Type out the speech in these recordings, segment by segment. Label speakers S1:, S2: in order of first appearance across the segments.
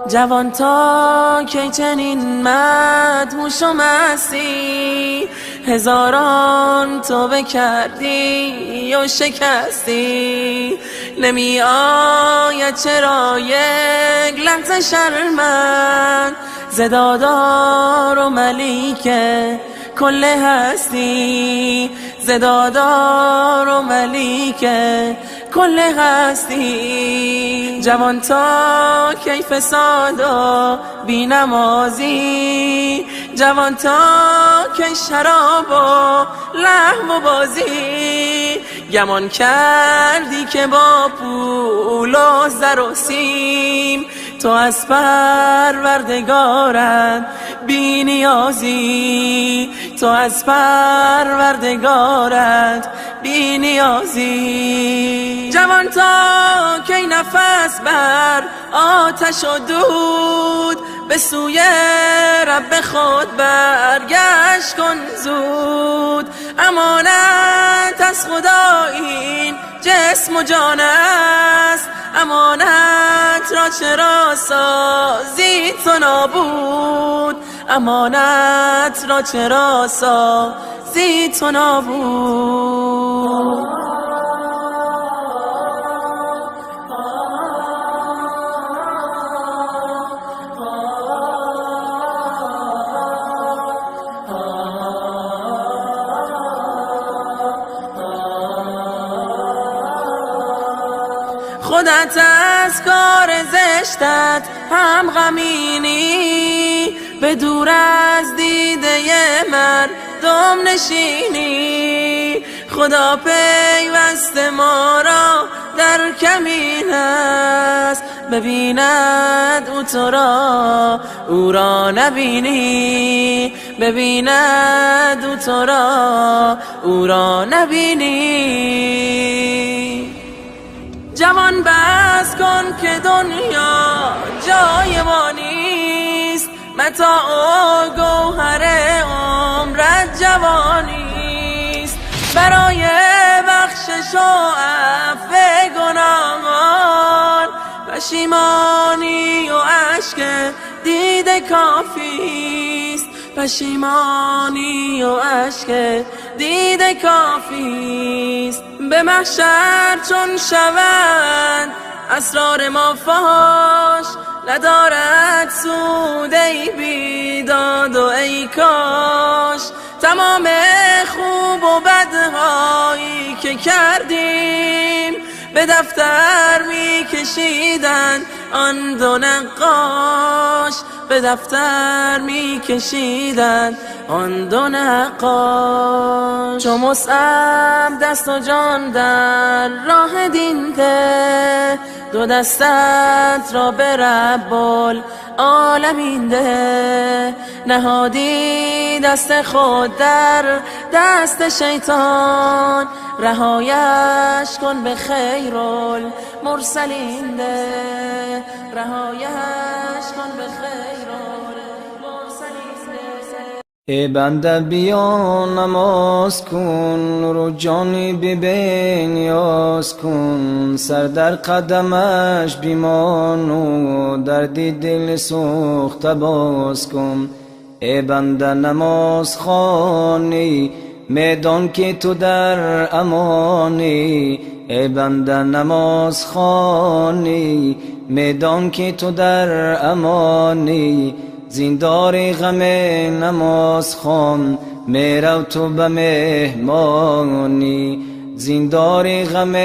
S1: جوان تا کی چنین مدهوش و مستی، هزاران توبه کردی و شکستی. نمی آید چرا یک لحظه شرمت ز دادار و ملیک کل هستی، ز دادار و ملیک کل هستی. جوان تا کی فساد و بینمازی، جوان تا کی شراب و لهو و بازی. گمان کردی که با پول و زر و سیم تو از پروردگارت بی نیازی، تو از پروردگارت بی نیازی. جوان تا کی نفس بر آتش و دود، به سوی رب خود برگشت کن زود. امانت از خدا این جسم و جان است، امانت را چرا سازی تو نابود، امانت را چرا سازی تو نابود. خودت از کار زشتت هم غمینی، به دور از دیده مردم نشینی. خدا پیوسته ما را در کمین است، ببیند او تو را او را نبینی، ببیند او تو را او را نبینی. جوان بس کن که دنیا جای ما نیست، متاع و گوهر عمرت جوانیست. برای بخشش و عفو گناهان پشیمانی و اشک دیده کافیست، پشیمانی و اشک دیده کافیست. به محشر چون شوند اسرار ما فاش، ندارد سود ای بیداد و ای کاش. تمام خوب و بدهایی که کردیم به دفتر می کشیدن آن دو نقاش، به دفتر می کشیدن آن دو نقاش. چو مصعب دست و جان در راه دین ده، دو دستت را به رب العالمین ده. نهادی دست خود در دست شیطان، رهایش کن به خیر المرسلین ده، رهایش کن به خیر المرسلین ده.
S2: ای بنده بیا نماز کن، رو جانی ببین نیاز کن. سر در قدمش بیمان و دردی دل سوخته باز کن. ای بنده نماز خوانی، میدان که تو در امانی. ای بنده نماز خوانی، میدان که تو در امانی. زیندار غم نماز خوان، میرو تو به مهمانی. زیندار غم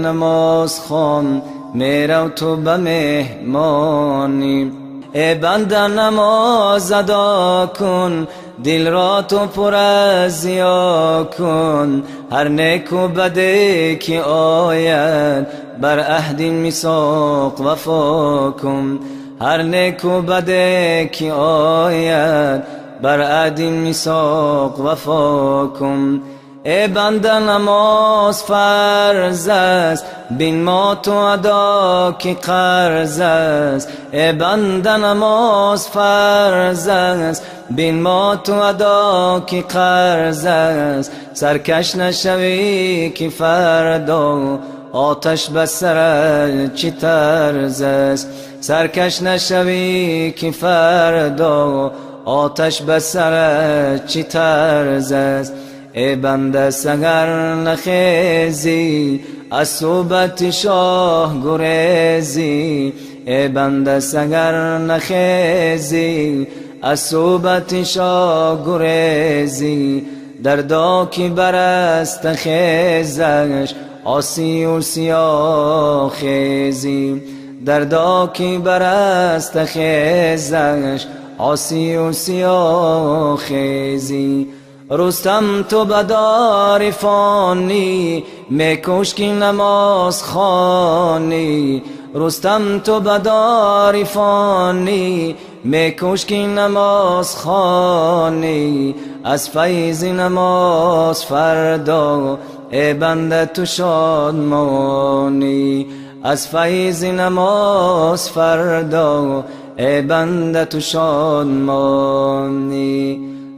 S2: نماز خوان، میرو تو به مهمانی. ای بنده نماز ادا کن، دل را تو پر از ضیا کن. هر نیک و بده که آید بر عهد میثاق وفا کن. هر نیک و بده که آید بر عهد میثاق وفا کن. ای بنده نماز فرض است، بین ما تو ادا کی قرض است. ای بنده نماز فرض است، بین ما تو ادا کی قرض است. سرکش نشوی که فردا آتش به سرت چی طرز است. سرکش نشوی که فردا آتش به سرت چی طرز است. ای بنده سحر نخیزی، از صحبت شاه گریزی. ای بنده سحر نخیزی، از صحبت شاه گریزی. دردا کی برست خیزش، آسی و سیاه خیزی. دردا کی برست خیزش، آسی و سیاه خیزی. رستم تو بدار فانی، میکش کی نماز خوانی. رستم تو بدار فانی، میکش کی نماز خوانی. از فیض نماز فردا ای بنده تو شادمانی. از فیض نماز فردا ای بنده تو شادمانی.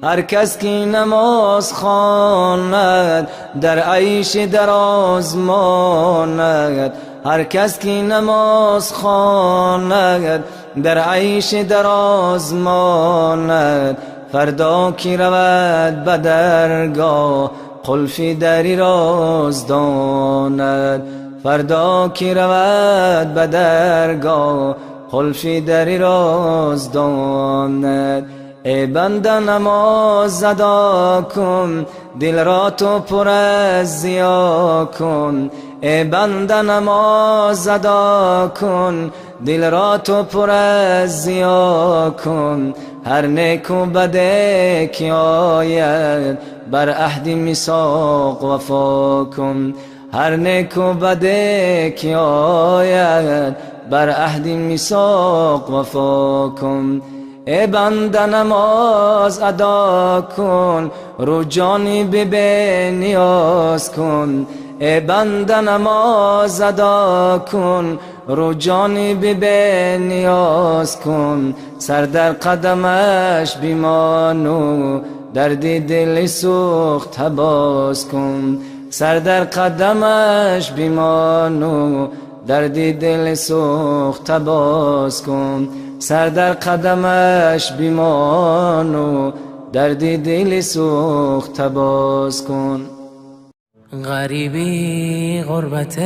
S2: هر کس که نماز خواند در عیش دراز ماند. هر کس که نماز خواند در عیش دراز ماند. فردا کی رود به درگاه قلفی دری راز داند. فردا کی رود به درگاه قلفی دری راز داند. ای بنده نماز ادا کن، دل را تو پر از ضیا کن. ای بنده نماز ادا کن، دل را تو پر از ضیا کن. هر نیک و بده که آید بر عهد میثاق وفا کن. هر نیک و بده که آید بر عهد میثاق وفا کن. ای بنده نماز ادا کن، رو جانی به نیاز کن. ای بنده نماز ادا کن، رو جانی به نیاز کن. سر در قدمش بیمانو درد دل سوخت باز کن. سر در قدمش بیمانو درد دل سوخت باز کن. سر در قدمش بیمانو درد دل سوخت باز کن.
S1: غریبی غربت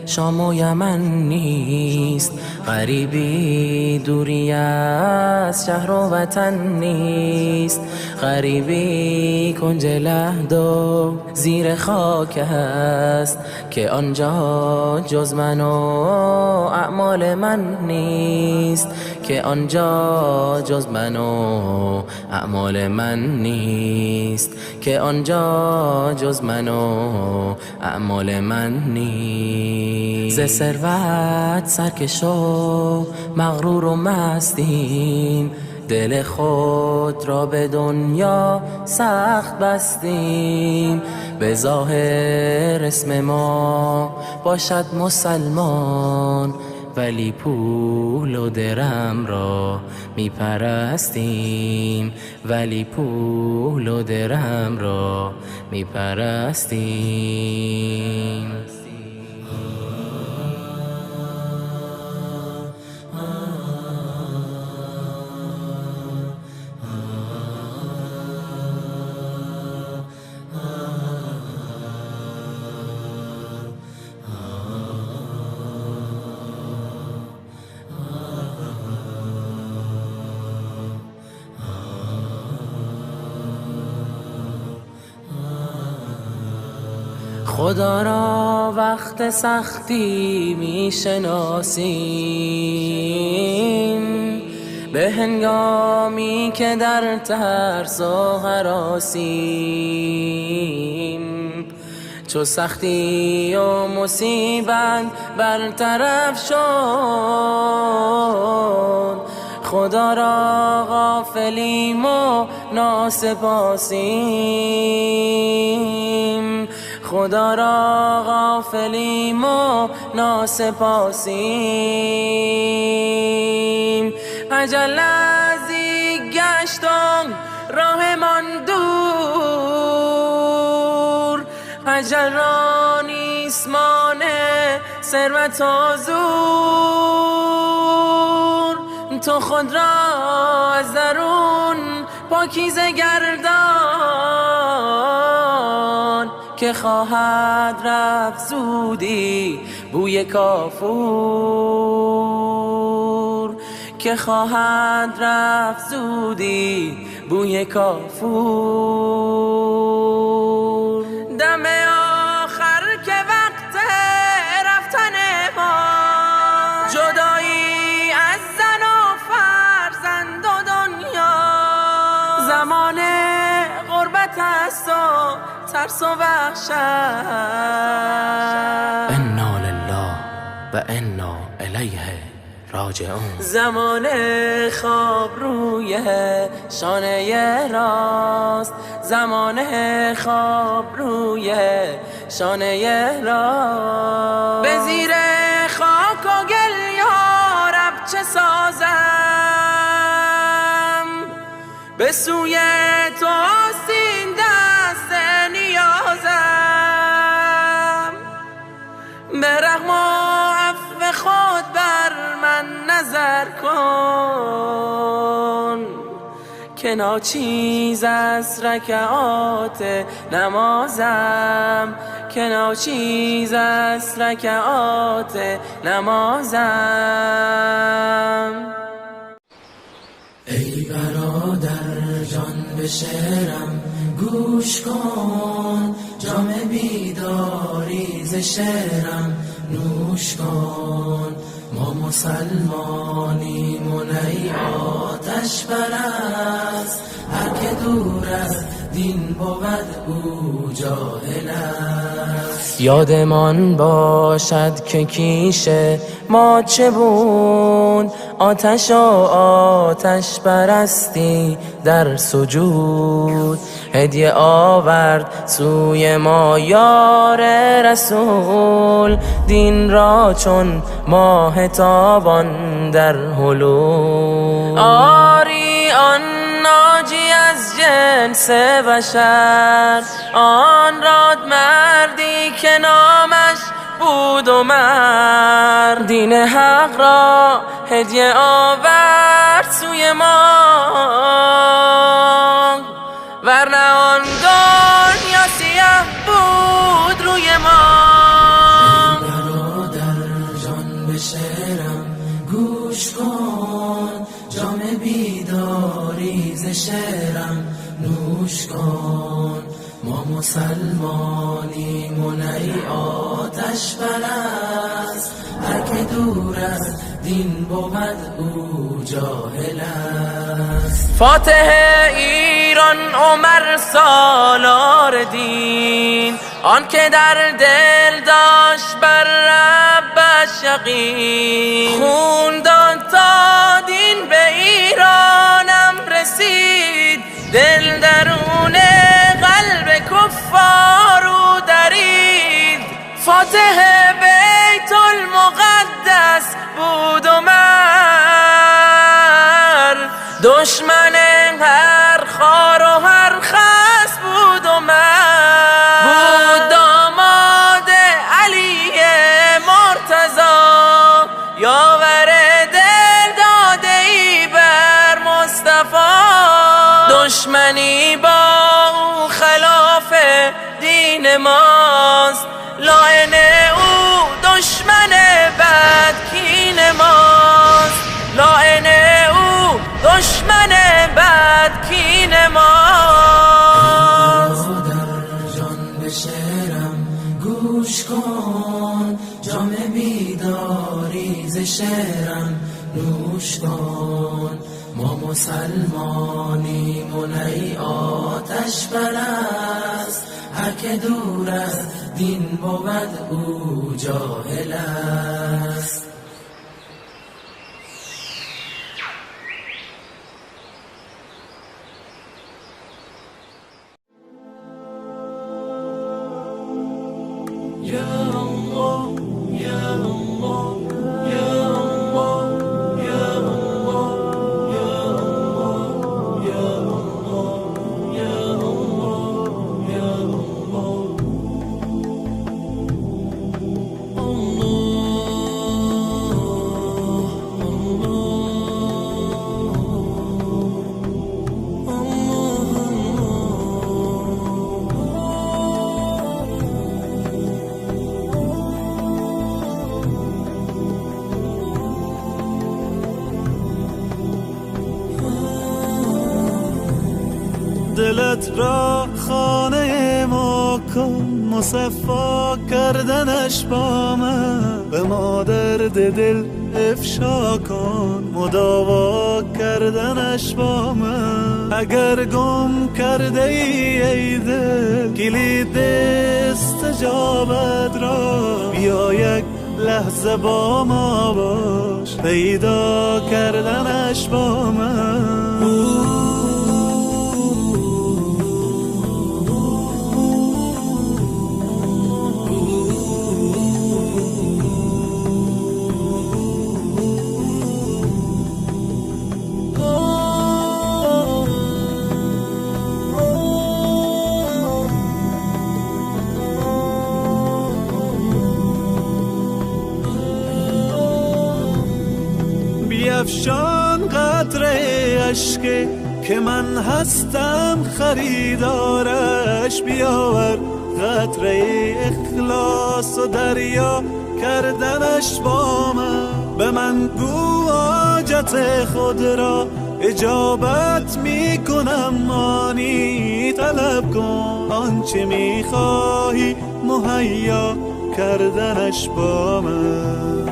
S1: شام و یمن نیست، غریبی دوری از شهر و وطن نیست. غریبی کنج لحد و زیر خاک است، که آنجا جز من و اعمال من نیست. که آنجا جز من و اعمال من نیست. که آنجا جز من و اعمال من نیست. ز ثروت سرکش و مغرور و مستیم، دل خود را به دنیا سخت بستیم. به ظاهر اسم ما باشد مسلمان، ولی پول و درم را می پرستیم. ولی پول و درم را می پرستیم. خدا را وقت سختی می شناسیم، به هنگامی که در ترس و هراسیم. چو سختی و مصیبت برطرف شد، خدا را غافلیم و ناسپاسیم، خدا را غافلیم و ناسپاسیم. اجل ازی گشتم راهمان دور، اجل را نیست مانع ثروت و زور. تو خود را از درون پاکیزه گردان، که خواهد رفت زودی بوی کافور، که خواهد رفت زودی بوی کافور. دم آخر که وقت رفتن ما، جدایی از زن و فرزند و دنیا، زمان غربت است و ترس و وحشت.
S3: انا لله و انا الیه راجعون.
S1: زمان خواب روی شانه راست، زمان خواب روی شانه راست. به زیر خاک و گل یا رب چه سازم، به سوی تو آستین دست نیازم. به رحم و عفو خود بر من نظر کن، که ناچیز از رکعات نمازم، که ناچیز از رکعات نمازم.
S4: ای برادر جان به شعرم گوش کن، جام بیداری ز شعرم نوش کن. ما مسلمانیم و نی آتش پرست، هر که دور از دین بود او جاهل است.
S1: یادمان باشد که کیش ما چه بود، آتش و آتش پرستی در سجود. هدیه آورد سوی ما یار رسول، دین را چون ماه تابان در هلول. آری آن ناجی از جنس بشر، آن راد مردی که نامش بود عمر. دین حق را هدیه آورد سوی ما، ورنه آن دنیا سیاه بود روی ما.
S4: ای برادر جان به شعرم گوش کن، جام بیداری ز شعرم نوش کن. ما مسلمانیم و نی آتش پرست، هر که دور از دین بود او جاهل است.
S1: فاتح ایران عمر سالار دین، آن که در دل داشت بر ربش یقین. خون داد تا دین به ایرانم رسید، دل درون قلب کفار او درید. فاتح بیت المقدس بود عمر، دشمن هر خار و هر خس بود عمر. بود داماد علی مرتضی، یاور دل داده ای بر مصطفی. دشمنی با او خلاف دین ماست، لاعن او دشمن بدکین ماست، لاعن او دشمن بدکین ماست.
S4: برادر جان به شعرم گوش کن، جام بیداری ز شعرم نوش کن. ما مسلمانیم و نی آتش پرست، هر که دور از دین بود او جاهل است.
S5: دلت را خانه ما کن، مصفا کردنش با من به ما درد دل افشا کن، مداوا کردنش با من. اگر گم کرده ای دل کلید استجابت را، بیا یک لحظه با ما باش، پیدا کردنش با من. بیفشان قطره اشک که من هستم خریدارش، بیاور قطره اخلاص و دریا کردنش با من. به من گو حاجت خود را اجابت می کنم، مانی طلب کن آنچه می خواهی مهیا کردنش با من.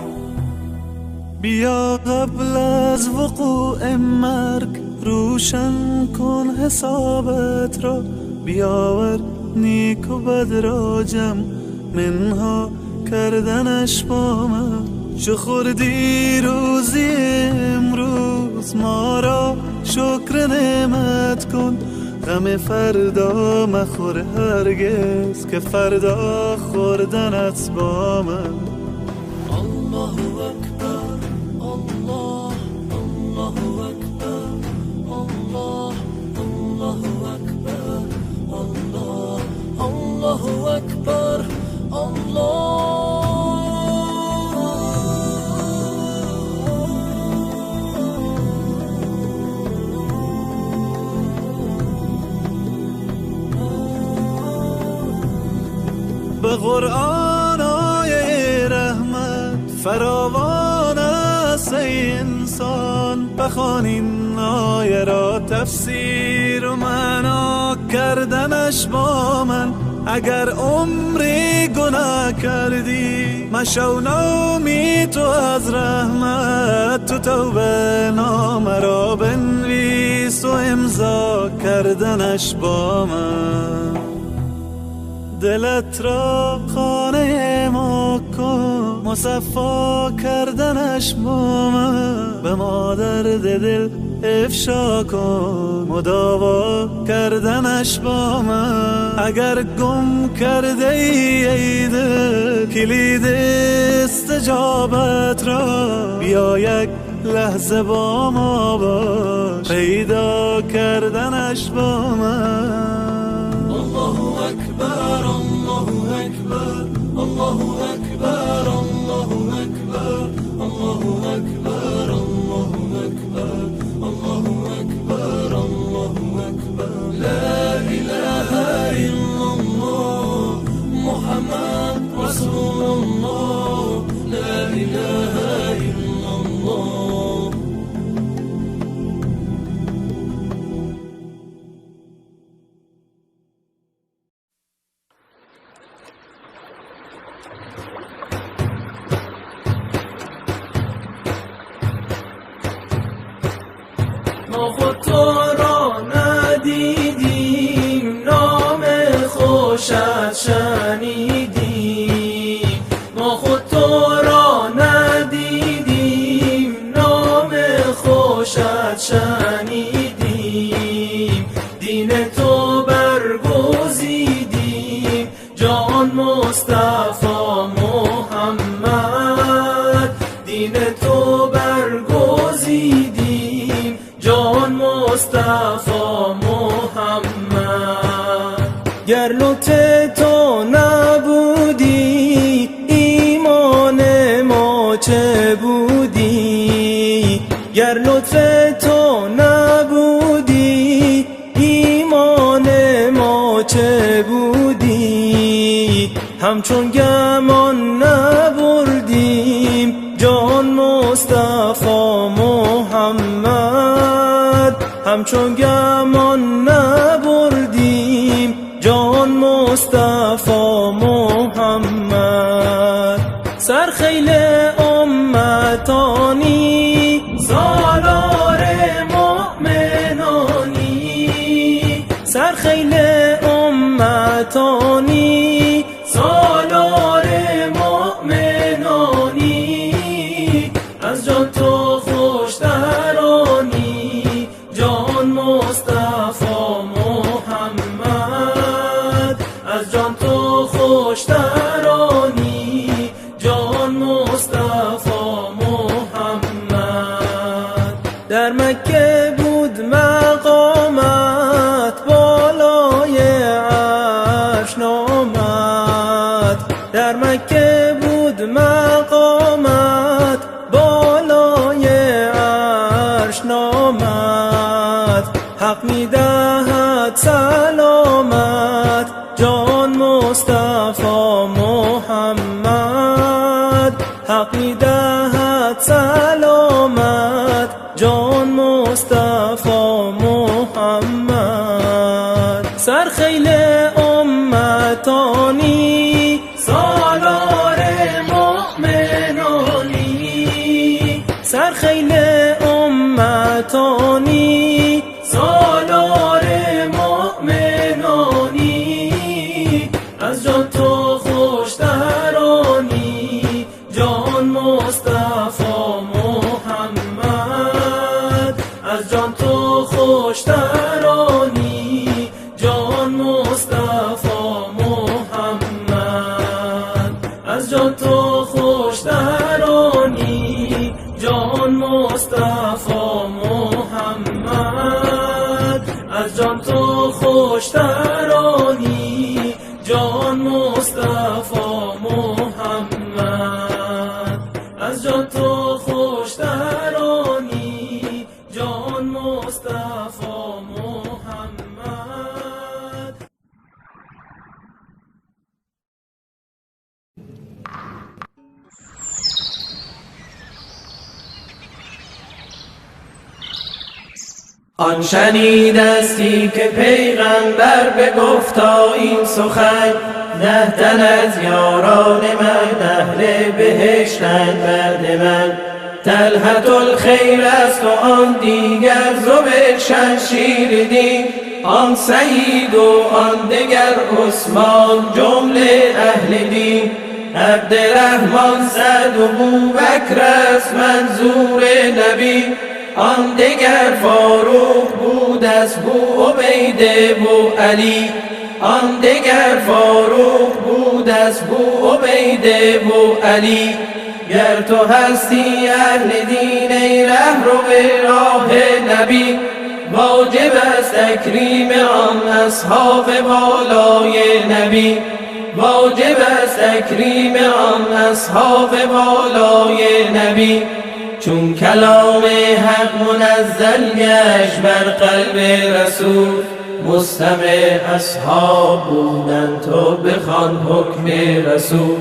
S5: بیا قبل از وقوع مرگ روشن کن حسابت را، بیاور نیک و بد را جمع منها کردنش با من. چو خوردی روزی امروز ما را شکر نعمت کن، غم فردا مخور هرگز که فردا خوردنت با من. الله اکبر الله الله اکبر الله الله اکبر الله الله اکبر الله. به قرآن آیه رحمت فراوان است ای انسان، بخوان این آیه را تفسیر و معنا کردنش با من. اگر عمری گناه کردی مشو نومی تو از رحمت، تو توبه نامه را بنویس و امضا کردنش با من. دلت را خانه ما کن، مصفا کردنش با من. به ما درد دل افشا کن، مداوا کردنش با من. اگر گم کرده ای دل کلید استجابت را، بیا یک لحظه با ما باش، پیدا کردنش با من. الله اکبر الله اکبر الله اکبر الله اکبر الله اکبر الله اکبر الله اکبر الله اکبر. لا اله الا الله محمد رسول الله. لا اله الا الله.
S1: ما خود تو را ندیدیم، نام خوشت شنیدیم. ما خود تو را ندیدیم، نام خوشت شنیدیم. دین تو برگزیدیم، جان مصطفی محمد. دین تو برگزیدیم، جان مصطفی محمد. گر لطف تو نبودی ایمان ما چه بودی؟ گر لطف تو نبودی ایمان ما چه بودی؟ همچون گمان نبردیم جان مصطفی محمد، همچون گمان نبردیم
S2: مصطفی محمد. سرخیل امتانی سالار مؤمنانی، سرخیل امتانی سالار مؤمنانی، از جان تو خوشترانی جان مصطفی محمد، از جان تو خوشترانی جان مصطفی محمد. در مکه بود مقامت بالای عرش نامت، در مکه بود مقامت بالای عرش نامت. حق میدهد سلامت جان مصطفی محمد، حق میدهد سلامت جان مصطفی محمد. سرخیل امتانی سالار مؤمنانی، سرخیل امتانی سالار مؤمنانی، از جان تو خوشترانی جان مصطفی محمد، از جان تو خوشترانی جان مصطفی محمد، از جان تو خوشترانی جان مصطفی محمد، از جان تو خوشترانی جان مصطفی محمد، از جان تو خوشترانی جان مصطفی محمد.
S1: آن شنیدستی که پیغمبر بگفتا این سخن، 10 تن از یاران من اهل بهشتند بعد من. طلحة الخیر است و آن دیگر زبیر شمشیر دین، آن سعید و آن دگر عثمان جمله اهل دین. عبدالرحمن سعد و بوبکر است منظور نبی، آن دگر فاروق بود از بو عبیده بو علی، آن دگر فاروق بود از بو عبیده بو علی. گر تو هستی اهل دین ای رهرو به راه نبی، واجب است تکریم آن اصحاب بالای نبی، واجب است تکریم آن اصحاب بالای نبی. چون کلام حق منزل گشت بر قلب رسول، مستمع اصحاب بودن تو بخوان حکم رسول.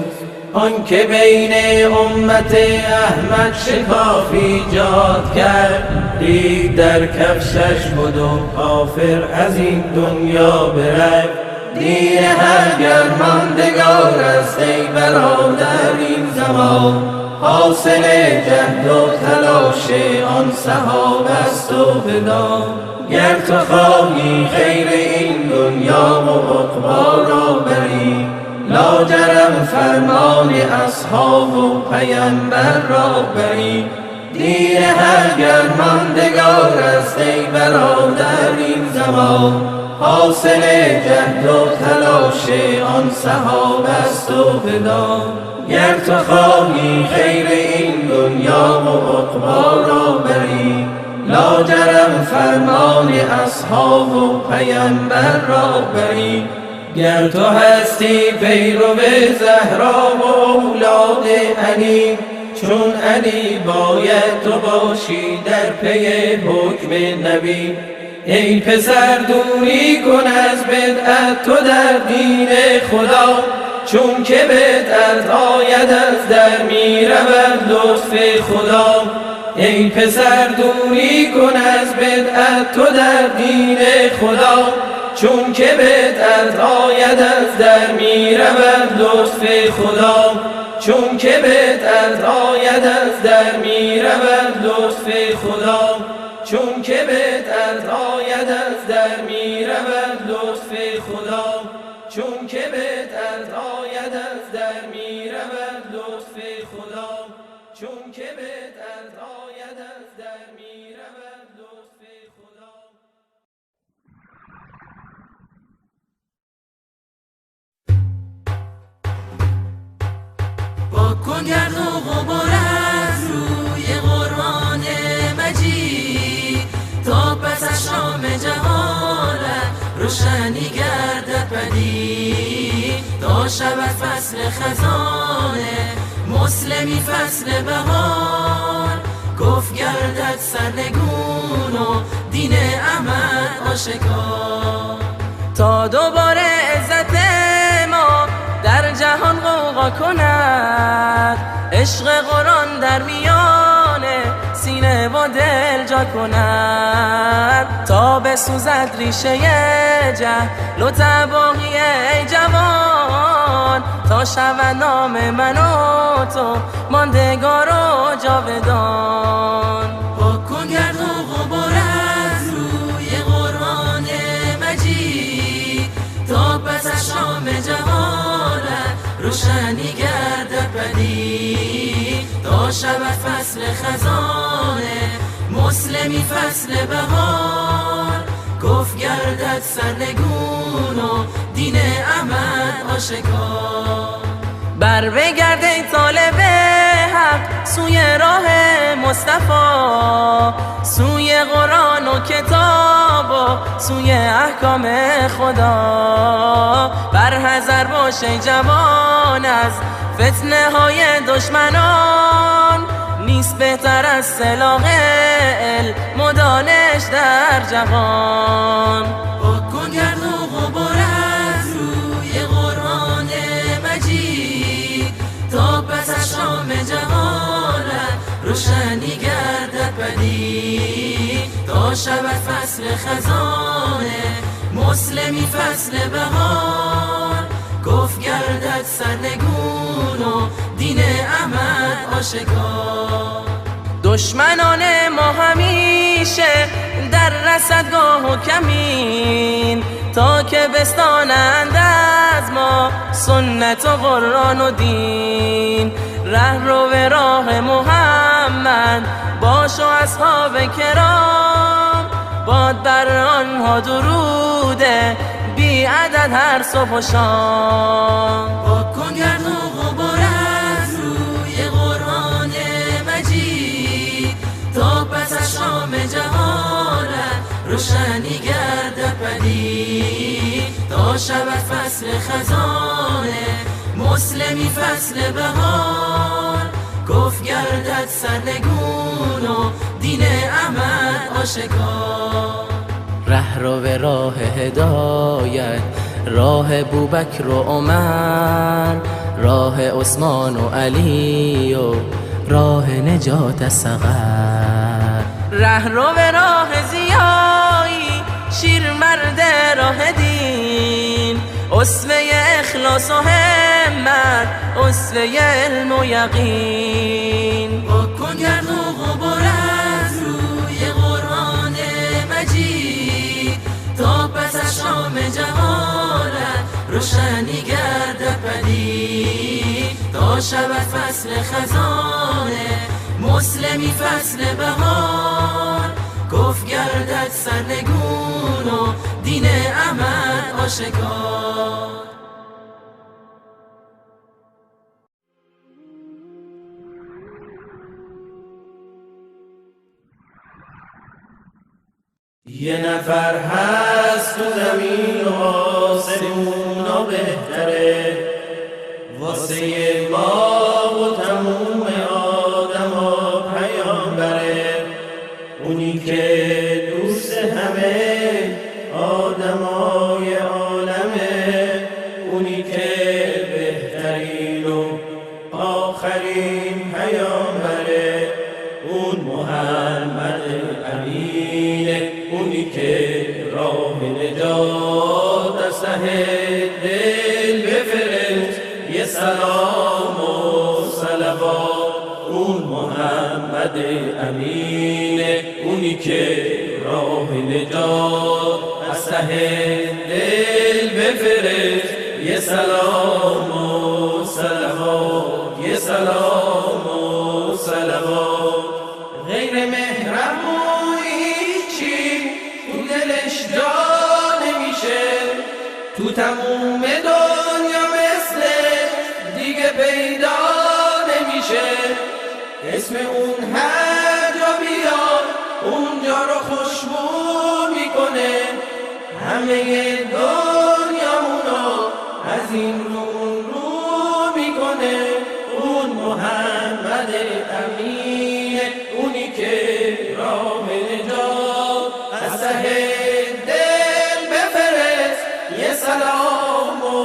S1: آن که بین امت احمد شکاف ایجاد کرد، دید در کفشش بود و کافر از این دنیا برفت. دین هر گرماندگار است ای برادر این زمان، حاصل جهد و تلاش آن صحابه است و بدان. گر تو خواهی خیر این دنیا و عقبا را بری، لاجرم فرمان اصحاب و پیمبر را بری. دین هر گرماندگار است ای برادر این زمان، حاصل جهد و تلاش آن صحابه است و بدان. گر تو خواهی خیر این دنیا و عقبا را بری، لاجرم فرمان اصحاب و پیمبر را بری. گر تو هستی پیرو زهرا و اولاد علی، چون علی باید تو باشی در پی حکم نبی. ای پسر دوری کن از بدعت تو در دین خدا، چون که بدعت آید از در می رود لطف خدا. ای پسر دوری کن از بدعت تو در دین خدا، چون که بدعت آید از در می رود لطف خدا، چون که بدعت آید از در می رود لطف خدا، چون که بدعت آید از در می رود لطف خدا، چون که بدعت آید از در می رود لطف خدا، چون که بدعت آید از در می رود لطف خدا.
S4: پاک کن گرد و غبار از روی قرآن مجید، تا پس از شام جهالت روشنی گردد پدید، تا شود فصل خزانه مسلمی فصل بهار، کفر گردد سرنگون و دین احمد آشکار،
S1: تا دوباره عزت ما در جهان غوغا کند، عشق قرآن در میان سینه و دل جا کند، تا بسوزد ریشه جهل و تباهی ای جوان، تا شود نام من و تو ماندگار و جاودان.
S4: پاک کن گرد و غبار از روی قرآن مجید، تا پس از شام جهالت روشنی گردد پدید، تا شود فصل خزانه مسلمی فصل بهار، کفر گردد سرنگون و دین احمد آشکار.
S1: بر بگرد ای طالب حق سوی راه مصطفی، سوی قرآن و کتاب و سوی احکام خدا، بر حذر باش ای جوان از فتنه های دشمنان، نیست بهتر از سلاح علم و دانش در جهان.
S4: پاک کن گرد و غبار از روی قرآن مجید، تا پس از شام جهالت روشنی گردد پدید، تا شود فصل خزانه مسلمی فصل بهار، کفر گردد سرنگون و دین احمد آشکار.
S1: دشمنان ما همیشه در رصدگاه و کمین، تا که بستانند از ما سنت و قرآن و دین، ره رو به راه محمد باش و اصحاب کرام، باد بر آنها دروده بی عدد هر صبح و شام.
S4: پاک کن گرد و غبار از روی قرآن مجید، تا پس از شام جهالت روشنی گردد پدید، تا شود فصل خزانه مسلمی فصل بهار، کفر گردد سرنگون و دین احمد آشکار.
S3: ره رو به راه هدایت، راه بوبکر و عمر، راه عثمان و علی و راه نجات از سقر،
S1: ره رو به راه زیایی شیر مرد راه دین، اسوه اخلاص و همت اسوه علم و یقین.
S4: پاک کن گرد و غبار از روی قرآن مجید، تا پس از شام جهالت روشنی گردد پدید، تا شود فصل خزانه مسلمی فصل بهار، کفر گردد سرنگون و دین احمد آشکار.
S5: یه نفر هست تو زمین و آسمونا بهتره، واسه ما و تموم آدما پیامبره، اونی که دوست همه آدمای عالمه، اونی که بهترین و آخرین پیامبره، اون محمد امینه، اونی که راه نجات از ته دل بفرست یه سلام و صلوات. اون محمد امینه، اونی که راه نجات از ته دل بفرست یه سلام و صلوات، یه سلام و صلوات. غیر محرم هیچی تو دلش جا نمیشه، تو تموم دنیا مثل دیگه پیدا نمیشه. اسم اون هر جا بیاد اونجا رو خوشبو میکنه، همه دنیامونو از این رو اون رو میکنه. اون محمد امینه، اونی که راه نجات از ته دل بفرست یه سلام و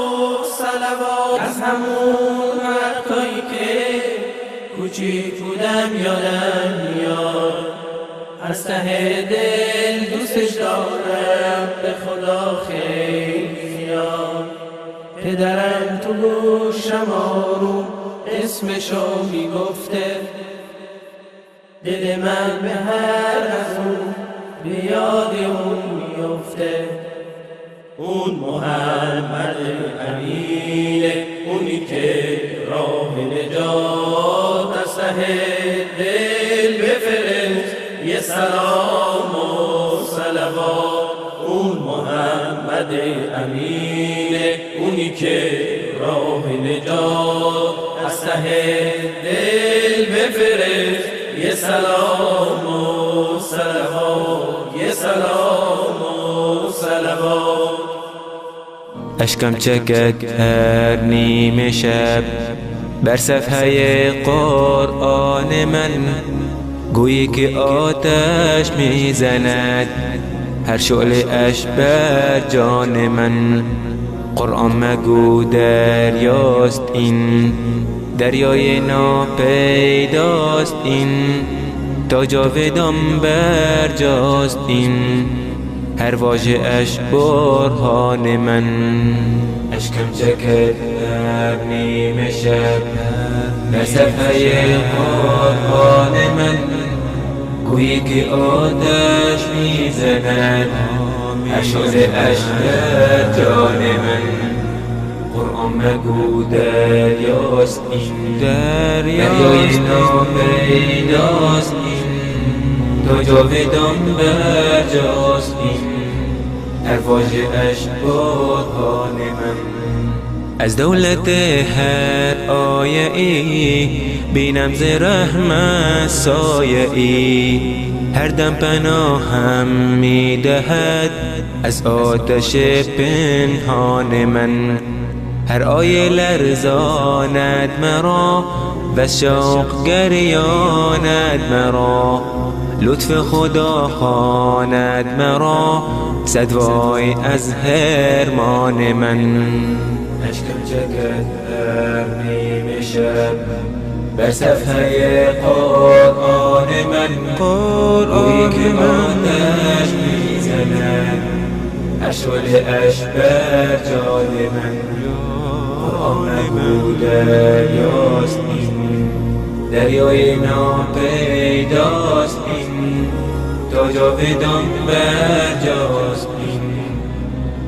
S5: صلوات. از همون وقتایی که کوچیک بودم یادم میاد، از ته دل دوستش دارم به خدا خیلی زیاد. پدرم تو گوشم آروم اسمشو میگفته، دل من به هر از اون به یاد اون میفته. اون محمد امینه، اونی که راه نجات از ته دل بفرست یه سلام و صلوات. اون محمد امینه، اونی که راه نجات از ته دل بفرست یه سلام و صلوات، یه سلام و صلوات.
S6: اشکم چکد هر نیمه شب بر صفحه قرآن من، گویی که آتش میزند هر شعله اش بر جان من. قرآن مگو دریاست این، دریای ناپیداست این، تا جاودان بر جاست این، هر واژه اش برهان من. اشکم چکد هر نیمه شب بر صفحه قرآن من، گویی که آتش میزند هر شعله اش بر جان من. قرآن مگو دریاست این، دریای ناپیداست این، تا جاودان بر جاست این، هر واژه اش برهان من. از دولت هر آیه ای بینم ز رحمت سایه ای، هر دم پناهم میدهد از آتش پنهان من. هر آیه لرزاند مرا و شوق گریاند مرا، لطف خدا خواند مرا صد وای از حرمان من. اشکم چکد هر نیمه شب بر صفحه قرآن من، گویی که آتش میزند هر شعله اش بر جان من. قرآن مگو دریاست این، دریای ناپیداست این، تا جاودان بر جاست این،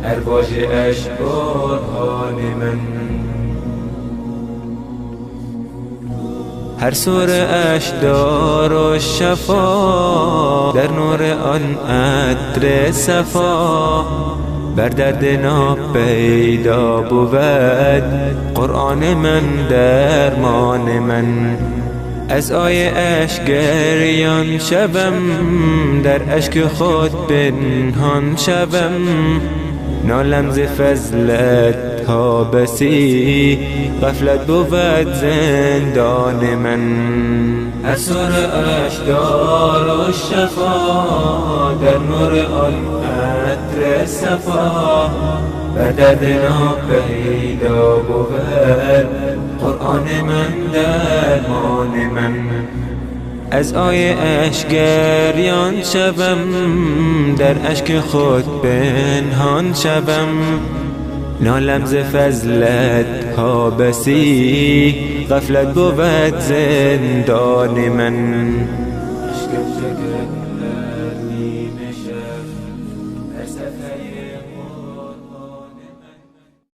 S6: هر واژه اش برهان من. هر سوره اش دار و شفا، در نور آن عطر صفا، بر درد ناپیدا بود قرآن من درمان من. از آیه اش گریان شوم، در اشک خود پنهان شوم، نالم ز فضلت ها بسی، غفلت بود زندان من. هر سوره اش دار و شفا، در نور آن عطر صفا، بر درد ناپیدا بود قرآن من درمان من. از آی اشک گریان شوم، در اشک خود پنهان شوم. نالم ز فضلت ها بسی، غفلت بود زندان من.